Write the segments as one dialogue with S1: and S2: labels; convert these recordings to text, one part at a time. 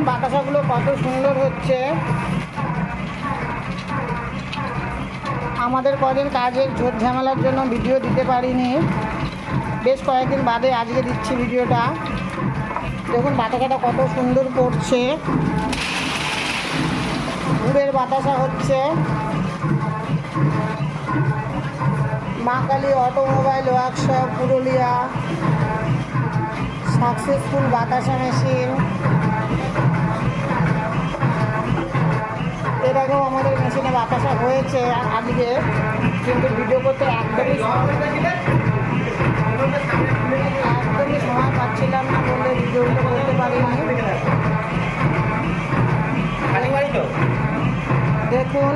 S1: বাতাসাগুলো কত সুন্দর হচ্ছে। আমাদের কদিন কাজের ঝোট ঝামেলার জন্য ভিডিও দিতে পারিনি, বেশ কয়েকদিন বাদে আজকে দিচ্ছি ভিডিওটা। দেখুন বাতাসাটা কত সুন্দর পড়ছে, গুড়ের বাতাসা হচ্ছে। মা Kali automobile workshop Purulia, successful বাতাসা মেশিন। এর আগেও আমাদের মেশিনে বাতাসা হয়েছে আজকে, কিন্তু ভিডিও করতে একদমই সময় পাচ্ছিলাম না বলে ভিডিওগুলো করতে পারিনি। দেখুন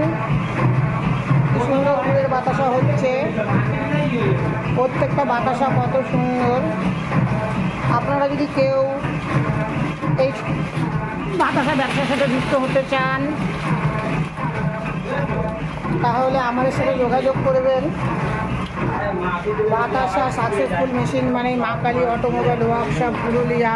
S1: সুন্দর ফুলের বাতাসা হচ্ছে, প্রত্যেকটা বাতাসা কত সুন্দর। আপনারা যদি কেউ এই বাতাসা ব্যবসার সাথে যুক্ত হতে চান তাহলে আমাদের সাথে যোগাযোগ করবেন। বাতাসা সাকসেসফুল মেশিন মানে মা কালী অটোমোবাইল ওয়ার্কশপ পুরুলিয়া।